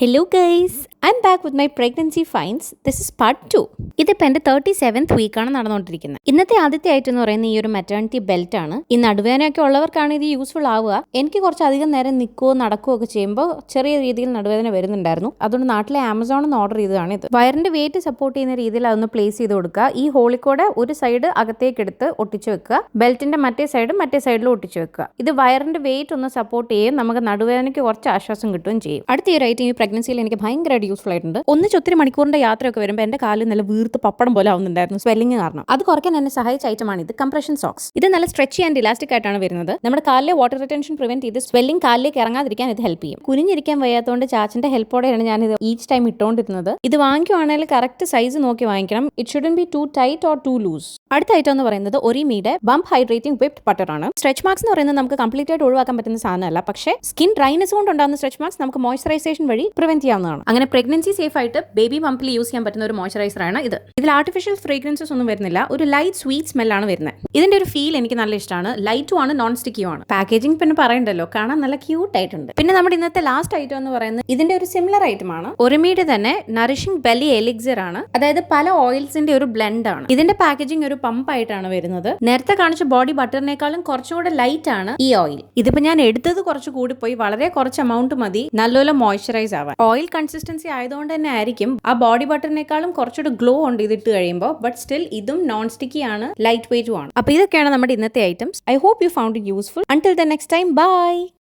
Hello guys, I M back with my pregnancy finds. This is part 2. ഇതിപ്പോൾ എൻ്റെ 37th വീക്കാണ് നടന്നുകൊണ്ടിരിക്കുന്നത്. ഇന്നത്തെ ആദ്യത്തെ ഐറ്റം എന്ന് പറയുന്നത് ഈ ഒരു മെറ്റേണിറ്റി ബെൽറ്റ് ആണ്. ഈ നടുവേദനയൊക്കെ ഉള്ളവർക്കാണ് ഇത് യൂസ്ഫുൾ ആവുക. എനിക്ക് കുറച്ച് അധികം നേരം നിൽക്കുകയോ നടക്കുകയോ ഒക്കെ ചെയ്യുമ്പോൾ ചെറിയ രീതിയിൽ നടുവേദന വരുന്നുണ്ടായിരുന്നു. അതുകൊണ്ട് നാട്ടിലെ ആമസോണിൽ നിന്ന് ഓർഡർ ചെയ്തതാണ് ഇത്. വയറിൻ്റെ വെയിറ്റ് സപ്പോർട്ട് ചെയ്യുന്ന രീതിയിൽ അതൊന്ന് പ്ലേസ് ചെയ്ത് കൊടുക്കുക. ഈ ഹോളിക്കൂടെ ഒരു സൈഡ് അകത്തേക്ക് എടുത്ത് ഒട്ടിച്ചു വെക്കുക. ബെൽറ്റിന്റെ മറ്റേ സൈഡിലും ഒട്ടിച്ചു വെക്കുക. ഇത് വയറിന്റെ വെയിറ്റ് ഒന്ന് സപ്പോർട്ട് ചെയ്യും. നമുക്ക് നടുവേദനയ്ക്ക് കുറച്ച് ആശ്വാസം കിട്ടുകയും ചെയ്യും. അടുത്ത ഈ ഒരു ഐറ്റം പ്രഗ്നൻസിയിൽ എനിക്ക് ഭയങ്കരമായിട്ട് യൂസ്ഫുൾ ആയിട്ടുണ്ട്. ഒത്തിരി മണിക്കൂറിന്റെ യാത്രയൊക്കെ വരുമ്പോൾ എന്റെ കാലിൽ നല്ല വീർത്ത് പപ്പടം പോലെ ആവുന്നുണ്ടായിരുന്നു, സ്വെല്ലിംഗ് കാരണം. അത് കുറയ്ക്കാൻ എന്നെ സഹായിച്ച ഐറ്റമാണ് ഇത്, കംപ്രഷൻ സോക്സ്. ഇത് നല്ല സ്ട്രെച്ചി ആൻഡ് ഇലാസ്റ്റിക് ആയിട്ടാണ് വരുന്നത്. നമ്മുടെ കാലിലെ വാട്ടർ റിട്ടൻഷൻ പ്രിവെന്റ് ചെയ്ത് സ്വെല്ലിംഗ് കാലിലേക്ക് ഇറങ്ങാതിരിക്കാൻ ഇത് ഹെൽപ്പ് ചെയ്യും. കുനിഞ്ഞിരിക്കാൻ വയ്യാത്തതുകൊണ്ട് ചാച്ചന്റെ ഹെൽപ്പോടെയാണ് ഞാൻ ഇത് ഈച്ച് ടൈം ഇട്ടുകൊണ്ടിരുന്നത്. ഇത് വാങ്ങിക്കുവാണെങ്കിൽ കറക്റ്റ് സൈസ് നോക്കി വാങ്ങിക്കണം. It shouldn't be too tight or too loose. അടുത്ത ഐറ്റം എന്ന് പറയുന്നത് ഒറിമിയുടെ ബംപ് ഹൈഡ്രേറ്റിംഗ് വിപ്ഡ് ബട്ടർ ആണ്. സ്ട്രെച്ച് മാർക്സ് എന്ന് പറയുന്നത് നമുക്ക് കംപ്ലീറ്റ് ആയിട്ട് ഒഴിവാക്കാൻ പറ്റുന്ന സാധനമല്ല, പക്ഷേ സ്കിൻ ഡ്രൈനെസ് കൊണ്ട് ഉണ്ടാകുന്ന സ്ട്രെച്ച് മാർക്സ് നമുക്ക് മോയ്സ്ചറൈസേഷൻ വഴി പ്രിവെന്റ് ചെയ്യാവുന്നതാണ്. അങ്ങനെ പ്രഗ്നൻസി സേഫ് ആയിട്ട് ബേബി ബംപിൽ യൂസ് ചെയ്യാൻ പറ്റുന്ന ഒരു മോയ്സ്ചറൈസർ ആണ് ഇത്. ഇതിൽ ആർട്ടിഫിഷ്യൽ ഫ്രേഗ്രൻസസ് ഒന്നും വരുന്നില്ല. ഒരു ലൈറ്റ് സ്വീറ്റ് സ്മെല്ലാണ് വരുന്നത്. ഇതിന്റെ ഒരു ഫീൽ എനിക്ക് നല്ല ഇഷ്ടമാണ്. ലൈറ്റും ആണ്, നോൺ സ്റ്റിക്കിയും ആണ്. പാക്കേജിംഗ് പിന്നെ പറയണ്ടല്ലോ, കാണാൻ നല്ല ക്യൂട്ട് ആയിട്ടുണ്ട്. പിന്നെ നമ്മുടെ ഇന്നത്തെ ലാസ്റ്റ് ഐറ്റം എന്ന് പറയുന്നത് ഇതിന്റെ ഒരു സിമിലർ ഐറ്റം ആണ്. ഒറിമിയുടെ തന്നെ നറിഷിംഗ് ബെല്ലി എലിക്സിർ ആണ്. അതായത് പല ഓയിൽസിന്റെ ഒരു ബ്ലെൻഡ് ആണ്. ഇതിന്റെ പാക്കേജിംഗ് ഒരു പമ്പ് ആയിട്ടാണ് വരുന്നത്. നേരത്തെ കാണിച്ച ബോഡി ബട്ടറിനേക്കാളും കുറച്ചുകൂടെ ലൈറ്റ് ആണ് ഈ ഓയിൽ. ഇതിപ്പോ ഞാൻ എടുത്തത് കുറച്ച് കൂടിപ്പോയി. വളരെ കുറച്ച് എമൗണ്ട് മതി നല്ലപോലെ മോയ്സ്ചറൈസ് ആവാൻ. ഓയിൽ കൺസിസ്റ്റൻസി ആയതുകൊണ്ട് തന്നെ ആയിരിക്കും ആ ബോഡി ബട്ടറിനേക്കാളും കുറച്ചുകൂടെ ഗ്ലോ ഉണ്ട് ഇതിട്ട് കഴിയുമ്പോൾ. ബട്ട് സ്റ്റിൽ ഇതും നോൺ സ്റ്റിക്കി ആണ്, ലൈറ്റ് വെയിറ്റും ആണ്. അപ്പൊ ഇതൊക്കെയാണ് നമ്മുടെ ഇന്നത്തെ items. I hope you found it useful. Until the next time, by.